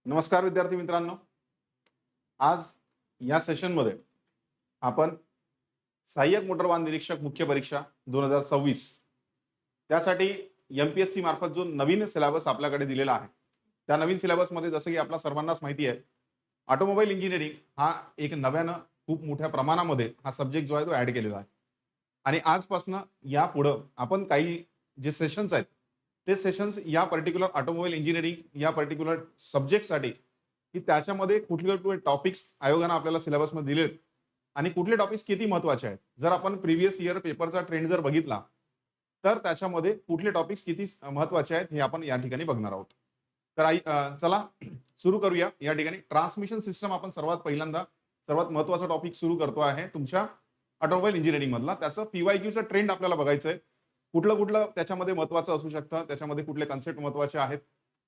नमस्कार विद्यार्थी मित्रांनो. आज या सेशनमध्ये आपण सहाय्यक मोटर वाहन निरीक्षक मुख्य परीक्षा 2026 त्यासाठी एमपीएससी मार्फत जो नवीन सिलेबस आपल्याकडे दिलेला आहे, त्या नवीन सिलेबसमध्ये जसं की आपल्या सर्वांनाच माहिती आहे, ऑटोमोबाईल इंजिनिअरिंग हा एक नव्यानं खूप मोठ्या प्रमाणामध्ये हा सब्जेक्ट जो आहे तो ऍड केलेला आहे. आणि आजपासून यापुढं आपण काही जे सेशन्स आहेत ते सेशन्स या पर्टिक्युलर ऑटोमोबाईल इंजिनिअरिंग या पर्टिक्युलर सब्जेक्टसाठी की त्याच्यामध्ये कुठले कुठले टॉपिक्स आयोगानं आपल्याला सिलेबसमध्ये दिलेत आणि कुठले टॉपिक्स किती महत्वाचे आहेत. जर आपण प्रिव्हियस इयर पेपरचा ट्रेंड जर बघितला तर त्याच्यामध्ये कुठले टॉपिक्स किती महत्वाचे आहेत हे आपण या ठिकाणी बघणार आहोत. तर चला सुरू करूया. या ठिकाणी ट्रान्समिशन सिस्टम आपण सर्वात पहिल्यांदा सर्वात महत्वाचा टॉपिक सुरू करतो आहे तुमच्या ऑटोमोबाईल इंजिनिअरिंग मधला. त्याचं पीवायक्यूचं ट्रेंड आपल्याला बघायचं आहे. कुठलं कुठलं त्याच्यामध्ये महत्वाचं असू शकतं, त्याच्यामध्ये कुठले कन्सेप्ट महत्वाचे आहेत,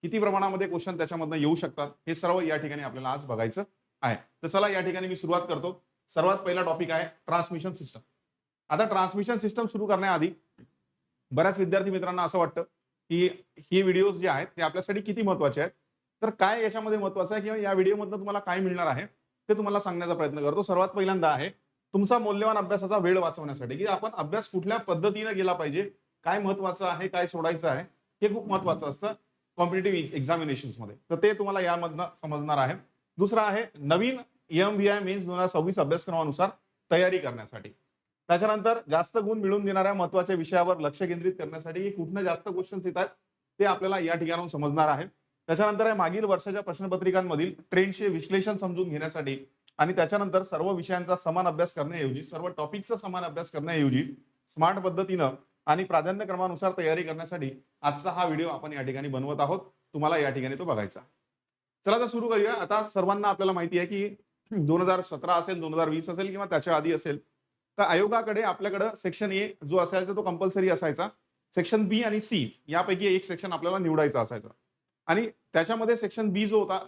किती प्रमाणामध्ये क्वेश्चन त्याच्यामधनं येऊ शकतात, हे सर्व या ठिकाणी आपल्याला आज बघायचं आहे. तर चला या ठिकाणी मी सुरुवात करतो. सर्वात पहिला टॉपिक आहे ट्रान्समिशन सिस्टम. आता ट्रान्समिशन सिस्टम सुरू करण्याआधी बऱ्याच विद्यार्थी मित्रांना असं वाटतं की हे व्हिडिओज जे आहेत ते आपल्यासाठी किती महत्वाचे आहेत. तर काय याच्यामध्ये महत्वाचं आहे किंवा या व्हिडिओमधनं तुम्हाला काय मिळणार आहे ते तुम्हाला सांगण्याचा प्रयत्न करतो. सर्वात पहिल्यांदा आहे तुमचा मौल्यवान अभ्यासाचा वेळ वाचवण्यासाठी, की आपण अभ्यास कुठल्या पद्धतीने गेला पाहिजे, काय महत्वाचं आहे, काय सोडायचं आहे, हे खूप महत्वाचं असतं कॉम्पिटेटिव्ह एक्झामिनेशन्स मध्ये. तर ते तुम्हाला यामधनं समजणार आहे. दुसरा आहे नवीन EMVI मेन्स 2026 अभ्यासक्रमानुसार तयारी करण्यासाठी. त्याच्यानंतर जास्त गुण मिळवून देणाऱ्या महत्वाच्या विषयावर लक्ष केंद्रित करण्यासाठी कुठनं जास्त क्वेश्चन्स येतात ते आपल्याला या ठिकाणाहून समजणार आहे. त्याच्यानंतर आहे मागील वर्षाच्या प्रश्नपत्रिकांमधील ट्रेंडचे विश्लेषण समजून घेण्यासाठी आणि त्याच्यानंतर सर्व विषयांचा समान अभ्यास करण्याऐवजी, सर्व टॉपिकचा समान अभ्यास करण्याऐवजी स्मार्ट पद्धतीनं आणि प्राधान्यक्रमानुसार तयारी करण्यासाठी आजचा हा व्हिडिओ आपण या ठिकाणी बनवत आहोत. तुम्हाला या ठिकाणी तो बघायचा. चला तर सुरू करूया. आता सर्वांना आपल्याला माहिती आहे की 2017 असेल, 2020 असेल किंवा त्याच्या आधी असेल, तर आयोगाकडे आपल्याकडे सेक्शन ए जो असायचा तो कंपल्सरी असायचा. सेक्शन बी आणि सी यापैकी एक सेक्शन आपल्याला निवडायचा असायचा आणि त्याच्यामध्ये सेक्शन बी जो होता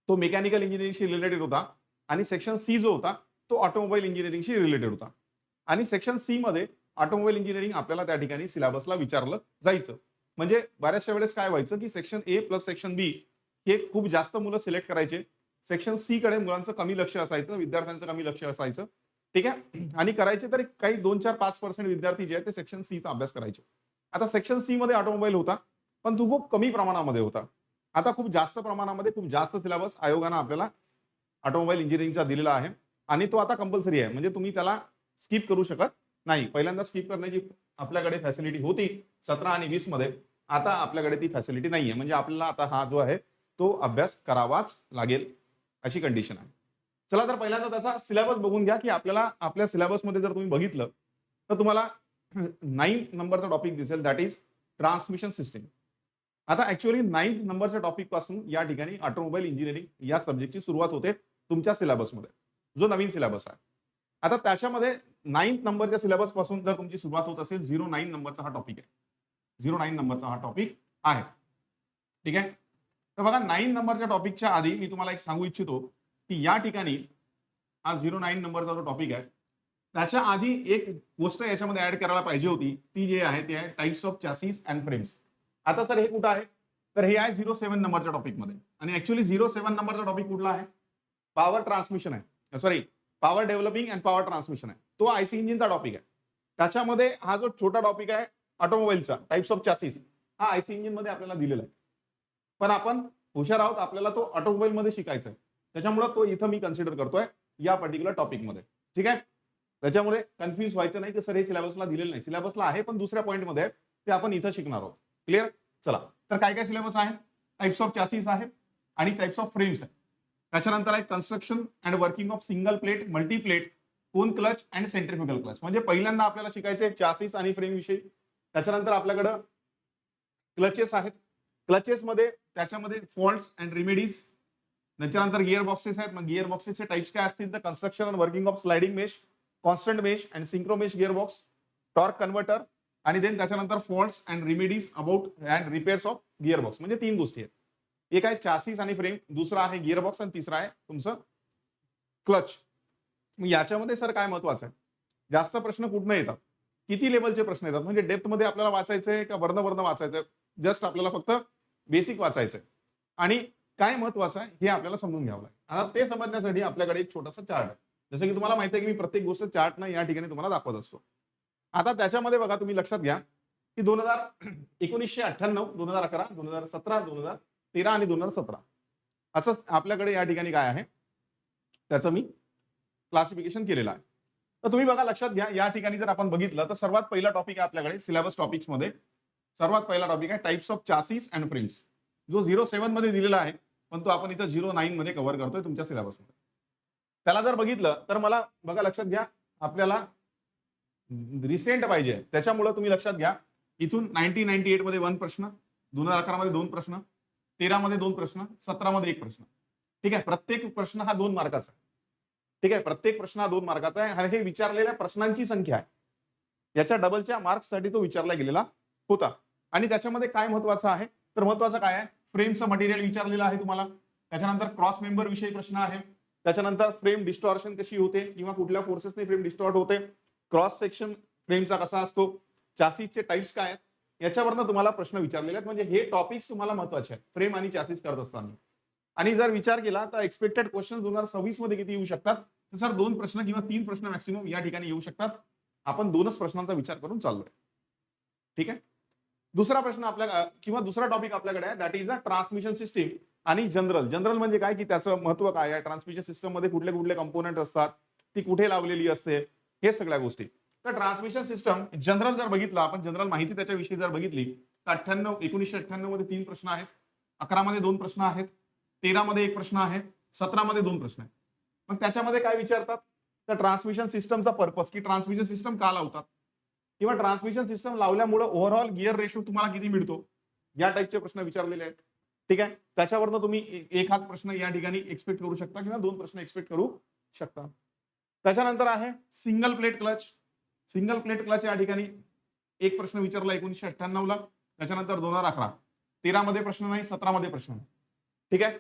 तो मेकॅनिकल इंजिनिअरिंगशी रिलेटेड होता आणि सेक्शन सी जो होता तो ऑटोमोबाईल इंजिनिअरिंगशी रिलेटेड होता. आणि सेक्शन सी मध्ये ऑटोमोबाईल इंजिनिअरिंग आपल्याला त्या ठिकाणी सिलेबसला विचारलं जायचं. म्हणजे बऱ्याचशा वेळेस काय व्हायचं की सेक्शन ए प्लस सेक्शन बी हे खूप जास्त मुलं सिलेक्ट करायचे. सेक्शन सी कडे मुलांचं कमी लक्ष असायचं, विद्यार्थ्यांचं कमी लक्ष असायचं. ठीक आहे. आणि करायचे तरी काही 2-4-5% विद्यार्थी जे आहेत ते सेक्शन सी चा अभ्यास करायचे. आता सेक्शन सी मध्ये ऑटोमोबाईल होता पण तो खूप कमी प्रमाणामध्ये होता. आता खूप जास्त प्रमाणामध्ये खूप जास्त सिलेबस आयोगानं आपल्याला ऑटोमोबाईल इंजिनिअरिंगचा दिलेला आहे आणि तो आता कंपल्सरी आहे. म्हणजे तुम्ही त्याला स्किप करू शकत नाही. पहिल्यांदा स्किप करण्याची आपल्याकडे फॅसिलिटी होती 17 आणि 20 मध्ये. आता आपल्याकडे ती फॅसिलिटी नाहीये. म्हणजे आपल्याला आता हा जो आहे तो अभ्यास करावाच लागेल अशी कंडिशन आहे. चला तर पहिल्यांदा त्याचा सिलेबस बघून घ्या की आपल्याला आपल्या सिलेबसमध्ये जर तुम्ही बघितलं तर तुम्हाला 9 नंबरचा टॉपिक दिसेल, दॅट इज ट्रान्समिशन सिस्टीम. आता ऍक्च्युअली 9 नंबरच्या टॉपिक पासून या ठिकाणी ऑटोमोबाईल इंजिनिअरिंग या सब्जेक्टची सुरुवात होते तुमच्या सिलेबसमध्ये, जो नवीन सिलेबस आहे. आता त्याच्यामध्ये 9 नंबरच्या सिलेबस पासून जर तुमची सुरुवात होत असेल, 09 नंबरचा हा टॉपिक आहे. 09 नंबरचा हा टॉपिक आहे. ठीक आहे. तर बघा 9 नंबरच्या टॉपिकच्या आधी मी तुम्हाला एक सांगू इच्छितो की या ठिकाणी हा 09 नंबरचा जो टॉपिक आहे त्याच्या आधी एक गोष्ट याच्यामध्ये ऍड करायला पाहिजे होती. ती जी आहे ती आहे types of chassis and frames. आता सर हे कुठं आहे, तर हे आहे 07 नंबरच्या टॉपिक मध्ये. आणि ऍक्च्युअली 07 नंबरचा टॉपिक कुठला आहे, पॉवर ट्रान्समिशन आहे. Sorry, power developing and power transmission आहे. तो आयसी इंजिनचा टॉपिक आहे. त्याच्यामध्ये हा जो छोटा टॉपिक आहे ऑटोमोबाईलचा टाइप्स ऑफ चॅसिस, हा आयसी इंजिन मध्ये आपल्याला दिलेला आहे. पण आपण हुशार आहोत, आपल्याला तो ऑटोमोबाईल मध्ये शिकायचा आहे. त्याच्यामुळे तो इथं मी कन्सिडर करतोय या पर्टिक्युलर टॉपिक मध्ये. ठीक आहे. त्याच्यामुळे कन्फ्युज व्हायचं नाही की सर हे सिलेबसला दिलेलं नाही. सिलेबसला आहे पण दुसऱ्या पॉईंट मध्ये आहे, ते आपण इथं शिकणार आहोत. क्लिअर. चला तर काय काय सिलेबस आहे, टाइप्स ऑफ चॅसिस आहे आणि टाइप्स ऑफ फ्रेम्स आहे. त्याच्यानंतर आहे construction and working of single plate, multi plate, cone clutch and centrifugal clutch. म्हणजे पहिल्यांदा आपल्याला शिकायचे चॅसिस आणि फ्रेम विषयी. त्याच्यानंतर आपल्याकडे क्लचेस आहेत. क्लचेस मध्ये त्याच्यामध्ये फॉल्ट्स अँड रिमेडीज. त्याच्यानंतर गिअर बॉक्सेस आहेत. मग गिअर बॉक्सेसचे टाइप्स काय असतील तर construction and working of sliding mesh, constant mesh and synchro mesh gear box, torque converter आणि देन त्याच्यानंतर faults and remedies about and repairs of gear box. म्हणजे 3 गोष्टी आहेत. एक आहे चॅसिस आणि फ्रेम, दुसरा आहे गिअर बॉक्स आणि तिसरा आहे तुमचं क्लच. याच्यामध्ये सर काय महत्वाचं आहे, जास्त प्रश्न कुठनं येतात, किती लेवलचे प्रश्न येतात, म्हणजे डेप्थ मध्ये आपल्याला वाचायचंय का वर्ण वाचायचंय, जस्ट आपल्याला फक्त बेसिक वाचायचंय आणि काय महत्वाचं आहे हे आपल्याला समजून घ्यावं लागेल. आता ते समजण्यासाठी आपल्याकडे एक छोटासा चार्ट आहे. जसं की तुम्हाला माहिती आहे की मी प्रत्येक गोष्ट चार्टनं या ठिकाणी तुम्हाला दाखवत असतो. आता त्याच्यामध्ये बघा तुम्ही लक्षात घ्या की 1998, 2011, 2017, 2013 आणि 2017 असं आपल्याकडे या ठिकाणी काय आहे त्याचं मी क्लासिफिकेशन केलेलं आहे. तर तुम्ही बघा लक्षात घ्या, या ठिकाणी जर आपण बघितलं तर सर्वात पहिला टॉपिक आहे आपल्याकडे सिलेबस टॉपिक्स मध्ये. सर्वात पहिला टॉपिक आहे टाइप्स ऑफ चासीस अँड फ्रेम्स, जो 07 मध्ये दिलेला आहे, पण तो आपण इथं 09 मध्ये कव्हर करतोय तुमच्या सिलेबसमध्ये. त्याला जर बघितलं तर मला बघा लक्षात घ्या, आपल्याला रिसेंट पाहिजे, त्याच्यामुळे तुम्ही लक्षात घ्या इथून 1998 मध्ये 1 प्रश्न, 2011 मध्ये 2 प्रश्न, 13 मध्ये 2 प्रश्न, 17 मध्ये 1 प्रश्न. ठीक आहे, प्रत्येक प्रश्न हा 2 मार्काचा आहे. ठीक आहे, प्रत्येक प्रश्न हा 2 मार्काचा आहे. हे विचारलेल्या प्रश्नांची संख्या आहे, याच्या डबलच्या मार्क्ससाठी तो विचारला गेलेला होता. आणि त्याच्यामध्ये काय महत्वाचं आहे, तर महत्वाचं काय आहे, फ्रेमचं मटेरियल विचारलेलं आहे तुम्हाला. त्याच्यानंतर क्रॉस मेंबर विषयी प्रश्न आहे. त्याच्यानंतर फ्रेम डिस्टॉर्शन कशी होते किंवा कुठल्या फोर्सेसने फ्रेम डिस्टॉर्ट होते, क्रॉस सेक्शन फ्रेमचा कसा असतो, चासीसचे टाइप्स काय आहेत, याच्यावरनं तुम्हाला प्रश्न विचारलेले आहेत. म्हणजे हे टॉपिक्स तुम्हाला महत्वाचे आहेत फ्रेम आणि चासीस करत असताना. आणि जर विचार केला तर एक्सपेक्टेड क्वेश्चन 2026 मध्ये किती येऊ शकतात, तर सर 2 प्रश्न किंवा 3 प्रश्न मॅक्सिमम या ठिकाणी येऊ शकतात. आपण 2च प्रश्नांचा विचार करून चाललोय. ठीक आहे, दुसरा प्रश्न आपल्या किंवा दुसरा टॉपिक आपल्याकडे आहे, that is a transmission system आणि जनरल. जनरल म्हणजे काय, की त्याचं महत्व काय आहे, ट्रान्समिशन सिस्टम मध्ये कुठले कुठले कंपोनेंट असतात, ती कुठे लावलेली असते, हे सगळ्या गोष्टी. तर ट्रान्समिशन सिस्टम जनरल जर बघितलं आपण, जनरल माहिती त्याच्याविषयी जर बघितली तर 1998 मध्ये 3 प्रश्न आहेत, 11 मध्ये 2 प्रश्न आहेत, 13 मध्ये 1 प्रश्न आहे, 17 मध्ये 2 प्रश्न आहेत. मग त्याच्यामध्ये काय विचारतात, तर ट्रान्समिशन सिस्टमचा पर्पज, की ट्रान्समिशन सिस्टम का लावतात किंवा ट्रान्समिशन सिस्टम लावल्यामुळे ओव्हरऑल गिअर रेशो तुम्हाला किती मिळतो, या टाइपचे प्रश्न विचारलेले आहेत. ठीक आहे, त्याच्यावरनं तुम्ही एक हात प्रश्न या ठिकाणी एक्सपेक्ट करू शकता किंवा 2 प्रश्न एक्सपेक्ट करू शकता. त्याच्यानंतर आहे single plate clutch. Single plate clutch या ठिकाणी एक प्रश्न विचारला 1998 ला, त्याच्यानंतर 2011, 13 मध्ये प्रश्न नाही, 17 मध्ये प्रश्न नाही. ठीक आहे,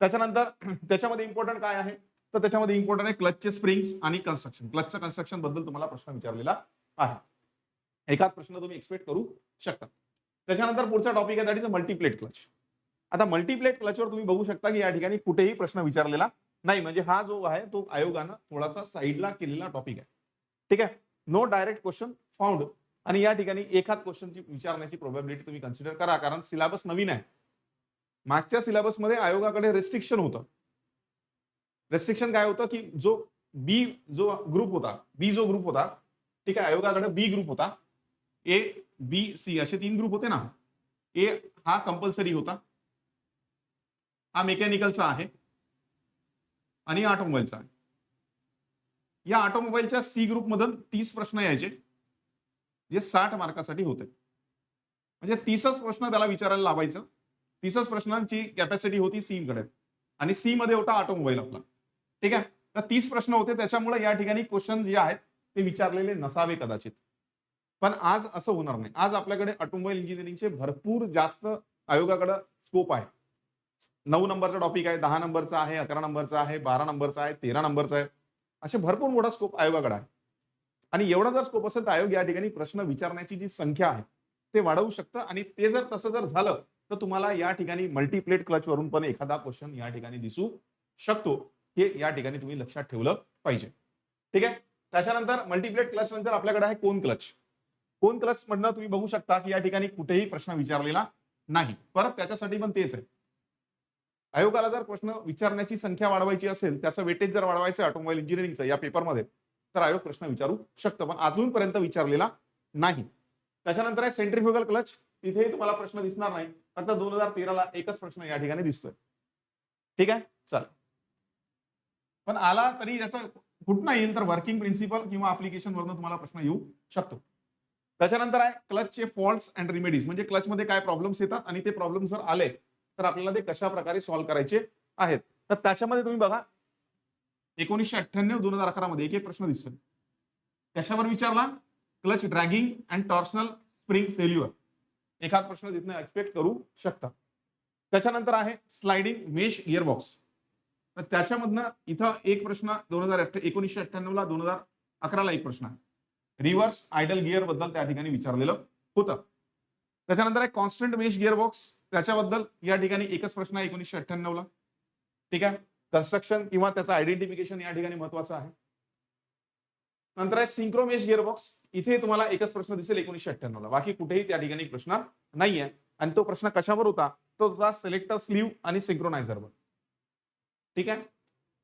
त्याच्यानंतर त्याच्यामध्ये इम्पॉर्टंट काय आहे, तर त्याच्यामध्ये इम्पॉर्टंट आहे क्लचचे स्प्रिंग्स आणि कन्स्ट्रक्शन. क्लचच्या कन्स्ट्रक्शन बद्दल तुम्हाला प्रश्न विचारलेला आहे, एखाद प्रश्न तुम्ही एक्सपेक्ट करू शकता. त्याच्यानंतर पुढचा टॉपिक आहे that is a multiplate clutch. आता मल्टीप्लेट क्लचवर तुम्ही बघू शकता की या ठिकाणी कुठेही प्रश्न विचारलेला नाही, म्हणजे हा जो आहे तो आयोगानं थोडासा साईडला केलेला टॉपिक आहे. ठीक आहे, नो डायरेक्ट क्वेश्चन फाउंड. आणि या ठिकाणी एखाद क्वेश्चनची विचारण्याची प्रोबॅबिलिटी तुम्ही कन्सिडर करा, कारण सिलेबस नवीन आहे. मागच्या सिलेबसमध्ये आयोगाकडे रेस्ट्रिक्शन होतं. रेस्ट्रिक्शन काय होतं, की जो ग्रुप होता, ठीक आहे, आयोगाकडे बी ग्रुप होता, ए बी सी असे 3 ग्रुप होते ना. ए हा कंपल्सरी होता, हा मेकॅनिकलचा आहे आणि ऑटोमोबाईलचा आहे. या ऑटोमोबाईलच्या सी ग्रुप मधून 30 प्रश्न यायचे, जे 60 मार्कासाठी होते. म्हणजे 30च प्रश्न त्याला विचारायला लावायचं. 30च प्रश्नांची कॅपॅसिटी होती सी कडे, आणि सी मध्ये होता ऑटोमोबाईल आपला. ठीक आहे, तर 30 प्रश्न होते, त्याच्यामुळे या ठिकाणी क्वेश्चन जे आहेत ते विचारलेले नसावे कदाचित. पण आज असं होणार नाही. आज आपल्याकडे ऑटोमोबाईल इंजिनिअरिंगचे भरपूर जास्त आयोगाकडे स्कोप आहे. 9 नंबरचा टॉपिक आहे, 10 नंबरचा आहे, 11 नंबरचा आहे, 12 नंबरचा आहे, 13 नंबरचा आहे. असे भरपूर मोठा स्कोप आयोगाकडे आहे. आणि एवढा जर स्कोप असेल तर आयोग या ठिकाणी प्रश्न विचारण्याची जी संख्या आहे ते वाढवू शकतं. आणि ते जर तसं जर झालं तर तुम्हाला या ठिकाणी मल्टीप्लेट क्लच वरून पण एखादा क्वेश्चन या ठिकाणी दिसू शकतो. हे या ठिकाणी तुम्ही लक्षात ठेवलं पाहिजे. ठीक आहे, त्याच्यानंतर मल्टीप्लेट क्लच नंतर आपल्याकडे आहे कोन क्लच. कोन क्लच मधनं तुम्ही बघू शकता की या ठिकाणी कुठेही प्रश्न विचारलेला नाही. परत त्याच्यासाठी पण तेच आहे, आयोगाला जर प्रश्न विचारण्याची संख्या वाढवायची असेल, त्याचं वेटेज जर वाढवायचं ऑटोमोबाईल इंजिनिअरिंगचं या पेपरमध्ये, तर आयोग प्रश्न विचारू शकतं, पण अजूनपर्यंत विचारलेला नाही. त्याच्यानंतर आहे सेंट्रिफ्युगल क्लच. तिथेही तुम्हाला प्रश्न दिसणार नाही, फक्त 2013 ला एकच प्रश्न या ठिकाणी दिसतोय. ठीक आहे, चल, पण आला तरी याचा कुठं येईल, तर वर्किंग प्रिन्सिपल किंवा ऍप्लिकेशन वरनं तुम्हाला प्रश्न येऊ शकतो. त्याच्यानंतर आहे क्लचचे फॉल्ट्स अँड रेमेडीज, म्हणजे क्लच मध्ये काय प्रॉब्लेम्स येतात आणि ते प्रॉब्लेम जर आले तर आपल्याला ते कशा प्रकारे सॉल्व्ह करायचे आहेत. तर त्याच्यामध्ये तुम्ही बघा 1998, 2011 मध्ये एक प्रश्न दिसतोय. त्याच्यावर विचारला clutch dragging and torsional spring failure, एखाद प्रश्न तिथनं एक्सपेक्ट करू शकता. त्याच्यानंतर आहे स्लाइडिंग मेश गिअरबॉक्स. तर त्याच्यामधनं इथं एक प्रश्न 1998 ला, 2011 ला एक प्रश्न आहे. रिव्हर्स आयडल गिअर बद्दल त्या ठिकाणी विचारलेलं होतं. त्याच्यानंतर आहे कॉन्स्टंट मेश गिअरबॉक्स. त्याच्याबद्दल या ठिकाणी एकच प्रश्न आहे 1998 ला. ठीक आहे. कन्स्ट्रक्शन किंवा त्याचं आयडेंटिफिकेशन या ठिकाणी महत्वाचं आहे. नंतर आहे सिंक्रोमेश गिअरबॉक्स. इथे तुम्हाला एकच प्रश्न दिसेल 1998 ला. बाकी कुठेही त्या ठिकाणी प्रश्न नाहीये. आणि तो प्रश्न कशावर होता? तो होता सिलेक्टर स्लीव्ह आणि सिंक्रोनायझरवर. ठीक आहे.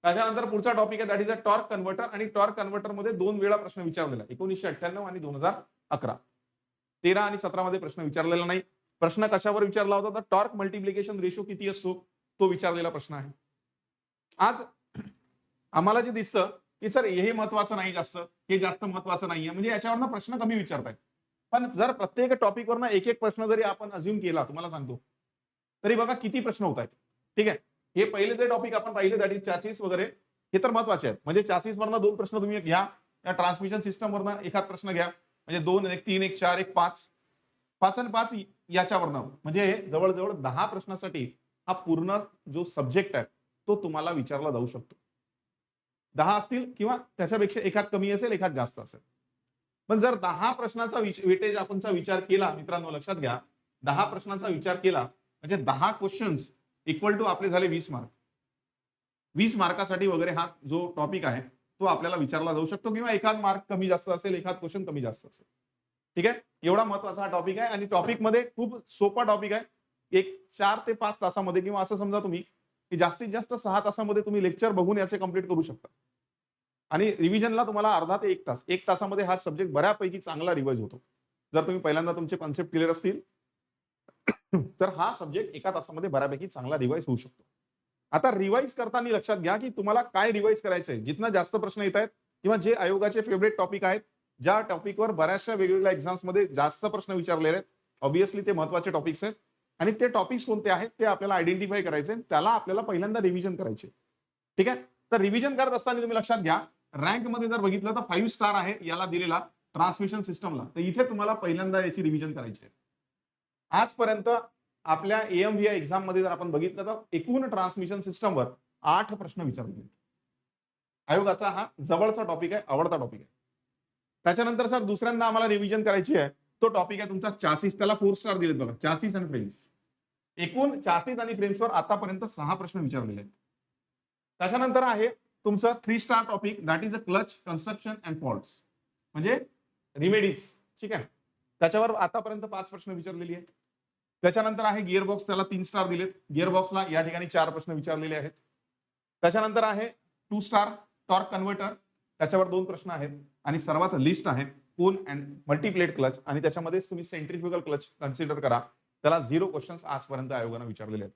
त्याच्यानंतर पुढचा टॉपिक आहे that is a torque converter. आणि टॉर्क कन्व्हर्टर मध्ये 2 वेळा प्रश्न विचारलेला 1998 आणि 2011. 13 आणि 17 मध्ये प्रश्न विचारलेला नाही. प्रश्न कशावर विचारला होता? तर टॉर्क मल्टिप्लिकेशन रेशो किती असतो तो विचारलेला प्रश्न आहे. आज आम्हाला जे दिसतं की सर हे महत्वाचं नाही जास्त, हे जास्त महत्वाचं नाहीये, म्हणजे याच्यावरनं प्रश्न कमी विचारतायत. पण जर प्रत्येक टॉपिकवरनं एक एक प्रश्न जरी आपण अज्युम केला, तुम्हाला सांगतो, तरी बघा किती प्रश्न होत आहेत. ठीक आहे. हे पहिले जे टॉपिक आपण पाहिले दॅट इज चॅसिस वगैरे, हे तर महत्वाचे आहेत. म्हणजे चॅसिस वरनं 2 प्रश्न तुम्ही घ्या, या ट्रान्समिशन सिस्टम वरनं एखाद प्रश्न घ्या, म्हणजे 2, 1, 3, 1, 4, 1, 5, 5 आणि 5 याच्यावरनं, म्हणजे जवळजवळ 10 प्रश्नासाठी हा पूर्ण जो सब्जेक्ट आहे तो तुम्हाला विचारला जाऊ शकतो. 10 असतील किंवा त्याच्यापेक्षा एखाद कमी असेल, एखाद जास्त असेल. पण जर 10 प्रश्नाचा वेटेज आपणचा विचार केला, मित्रांनो लक्षात घ्या, 10 प्रश्नांचा विचार केला म्हणजे 10 क्वेश्चन्स इक्वल टू आपले झाले 20 मार्क. 20 मार्कासाठी वगैरे हा जो टॉपिक आहे तो आपल्याला विचारला जाऊ शकतो, किंवा एखाद मार्क कमी जास्त असेल, एखाद क्वेश्चन कमी जास्त असेल. ठीक आहे. एवढा महत्वाचा हा टॉपिक आहे. आणि टॉपिक मध्ये खूप सोपा टॉपिक आहे. एक 4 ते 5 तासामध्ये, किंवा असं समजा तुम्ही की जास्तीत जास्त 6 तासामध्ये तुम्ही लेक्चर बघून याचे कंप्लीट करू शकता. आणि रिव्हिजनला तुम्हाला अर्धा ते 1 तास, 1 तासामध्ये हा सब्जेक्ट बऱ्यापैकी चांगला रिवाइज होतो. जर तुम्ही पहिल्यांदा तुमचे कॉन्सेप्ट क्लिअर असतील तर हा सब्जेक्ट 1 तासामध्ये बऱ्यापैकी चांगला रिवाइज होऊ शकतो. आता रिवाइज करताना लक्षात घ्या की तुम्हाला काय रिवाइज करायचंय. जिथनं जास्त प्रश्न येत आहेत किंवा जे आयोगाचे फेवरेट टॉपिक आहेत, ज्या टॉपिकवर बऱ्याचशा वेगवेगळ्या एक्झाम्स मध्ये जास्त प्रश्न विचारलेले आहेत, ऑब्व्हियसली ते महत्वाचे टॉपिक्स आहेत. आणि ते टॉपिक्स कोणते आहेत ते आपल्याला आयडेंटिफाय करायचे, त्याला आपल्याला पहिल्यांदा रिव्हिजन करायचे. ठीक आहे. तर रिव्हिजन करत असताना तुम्ही लक्षात घ्या, रँक मध्ये जर बघितलं तर 5 स्टार आहे याला दिलेला ट्रान्समिशन सिस्टमला. तर इथे तुम्हाला पहिल्यांदा याची रिव्हिजन करायची आहे. आजपर्यंत आपल्या एएमव्हीआय एक्झाम मध्ये जर आपण बघितलं तर एकूण ट्रान्समिशन सिस्टमवर 8 प्रश्न विचारले. आयोगाचा हा जवळचा टॉपिक आहे, आवडता टॉपिक आहे. त्याच्यानंतर सर दुसऱ्यांदा आम्हाला रिव्हिजन करायची आहे, तो टॉपिक आहे तुमचा चासीस. त्याला 4 स्टार दिलेत बघा, चासीस आणि फ्रेम्स. एकूण चासीस आणि फ्रेम्सवर आतापर्यंत 6 प्रश्न विचारलेले आहेत. त्याच्यानंतर आहे तुमचं 3 star topic that is a clutch construction and faults, म्हणजे रिमेडीज. ठीक आहे. त्याच्यावर आतापर्यंत 5 प्रश्न विचारलेली आहेत. त्याच्यानंतर आहे गिअरबॉक्स, त्याला 3 स्टार दिलेत. गिअरबॉक्सला या ठिकाणी 4 प्रश्न विचारलेले आहेत. त्याच्यानंतर आहे 2 स्टार टॉर्क कन्व्हर्टर, त्याच्यावर 2 प्रश्न आहेत. आणि सर्वात लिस्ट आहे कोन अँड मल्टीप्लेट क्लच, आणि त्याच्यामध्ये तुम्ही सेंट्रिफ्युगल क्लच कन्सिडर करा, त्याला 0 क्वेश्चन्स आजपर्यंत आयोगाने विचारलेले आहेत.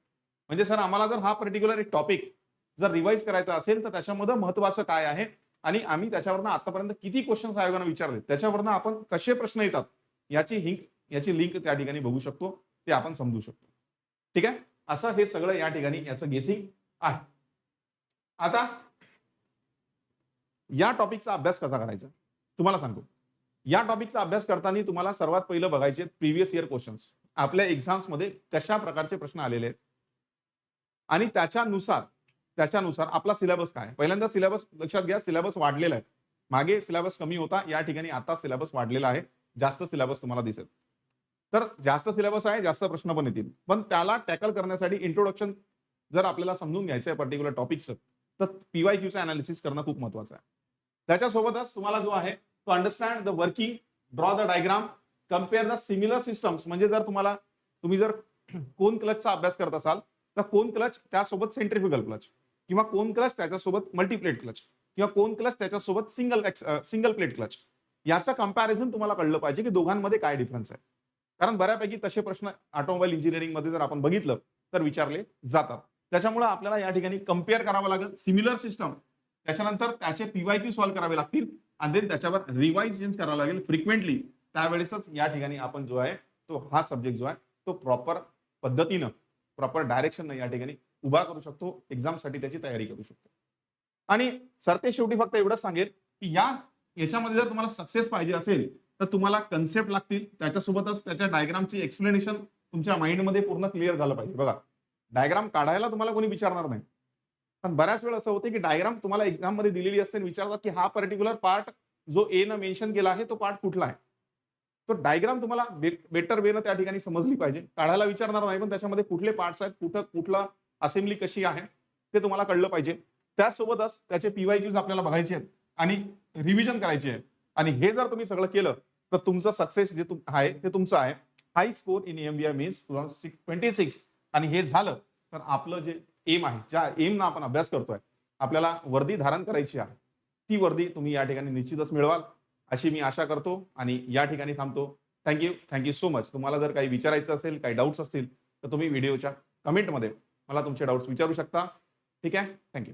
म्हणजे सर आम्हाला जर हा पर्टिक्युलर एक टॉपिक जर रिवाइज करायचा असेल तर त्याच्यामध्ये महत्वाचं काय आहे, आणि आम्ही त्याच्यावरनं आतापर्यंत किती क्वेश्चन्स आयोगाने विचारले, त्याच्यावरनं आपण कसे प्रश्न येतात याची लिंक त्या ठिकाणी बघू शकतो, ते आपण समजू शकतो. ठीक आहे. असं हे सगळं या ठिकाणी याचं गेसिंग आहे. आता या टॉपिकचा अभ्यास कसा करायचा तुम्हाला सांगतो. या टॉपिकचा अभ्यास करताना तुम्हाला सर्वात पहिलं बघायचे प्रिव्हियस इयर क्वेश्चन्स, आपल्या एक्झाम्स मध्ये कशा प्रकारचे प्रश्न आलेले आहेत, आणि त्याच्यानुसार आपला सिलेबस काय. पहिल्यांदा सिलेबस लक्षात घ्या, सिलेबस वाढलेला आहे. मागे सिलेबस कमी होता, या ठिकाणी आता सिलेबस वाढलेला आहे, जास्त सिलेबस तुम्हाला दिसेल. तर जास्त सिलेबस आहे, जास्त प्रश्न पण येतील. पण त्याला टॅकल करण्यासाठी इंट्रोडक्शन जर आपल्याला समजून घ्यायचं आहे पर्टिक्युलर टॉपिकचं, तर पीवायक्यूचं अनालिसिस करणं खूप महत्वाचं आहे. त्याच्यासोबतच तुम्हाला जो आहे तो understand the working, draw the diagram, compare the similar systems. म्हणजे जर तुम्ही जर कोन क्लचचा अभ्यास करत असाल तर कोन क्लच त्यासोबत सेंट्रिफ्युगल क्लच, किंवा कोन क्लच त्याच्यासोबत मल्टीप्लेट क्लच, किंवा कोन क्लच त्याच्यासोबत सिंगल प्लेट क्लच, याचं कंपॅरिझन तुम्हाला कळलं पाहिजे की दोघांमध्ये काय डिफरन्स आहे. कारण बऱ्यापैकी तसे प्रश्न ऑटोमोबाईल इंजिनिअरिंग मध्ये जर आपण बघितलं तर विचारले जातात. त्याच्यामुळे आपल्याला या ठिकाणी कम्पेअर करावं लागेल सिमिलर सिस्टम, त्याच्यानंतर त्याचे पीवायक्यू सॉल्व्ह करावे लागतील, आणि देन त्याच्यावर रिवाइज करावं लागेल फ्रिक्वेंटली. त्यावेळेसच या ठिकाणी आपण जो आहे तो हा सब्जेक्ट जो आहे तो प्रॉपर पद्धतीनं, प्रॉपर डायरेक्शन या ठिकाणी उभा करू शकतो, एक्झाम साठी त्याची तयारी करू शकतो. आणि सरते शेवटी फक्त एवढंच सांगेल की याच्यामध्ये जर तुम्हाला सक्सेस पाहिजे असेल तर तुम्हाला कन्सेप्ट लागतील, त्याच्यासोबतच त्याच्या डायग्रामची एक्सप्लेनेशन तुमच्या माइंडमध्ये पूर्ण क्लिअर झालं पाहिजे. बघा, डायग्राम काढायला तुम्हाला कोणी विचारणार नाही, पण बऱ्याच वेळ असं होते की डायग्राम तुम्हाला एक्झाम मध्ये दिलेली असते आणि विचारतात की हा पर्टिक्युलर पार्ट जो ए न मेन्शन केला आहे तो पार्ट कुठला आहे. तो डायग्राम तुम्हाला बेटर वेनं त्या ठिकाणी समजली पाहिजे. काढायला विचारणार नाही, पण त्याच्यामध्ये कुठले पार्ट्स आहेत, कुठला असेंब्ली कशी आहे, ते तुम्हाला कळलं पाहिजे. त्यासोबतच त्याचे पी-वाय-क्यूज आपल्याला बघायचे आहेत आणि रिव्हिजन करायची आहे. आणि हे जर तुम्ही सगळं केलं, तर तुमचं सक्सेस जे आहे ते तुमचं आहे. हाय स्कोर इन एमबीए मीन्स 26 आणि हे झालं तर आपलं जे एम आहे, ज्या एमना आपण अभ्यास करतोय, आपल्याला वर्दी धारण करायची आहे. ती वर्दी तुम्ही या ठिकाणी निश्चितच मिळवाल, अशी मी आशा करतो आणि या ठिकाणी थांबतो. Thank you so much. तुम्हाला जर काही विचारायचं असेल, काही डाउट्स असतील, तर तुम्ही व्हिडिओच्या कमेंटमध्ये मला तुमचे डाउट्स विचारू शकता. ठीक आहे? थँक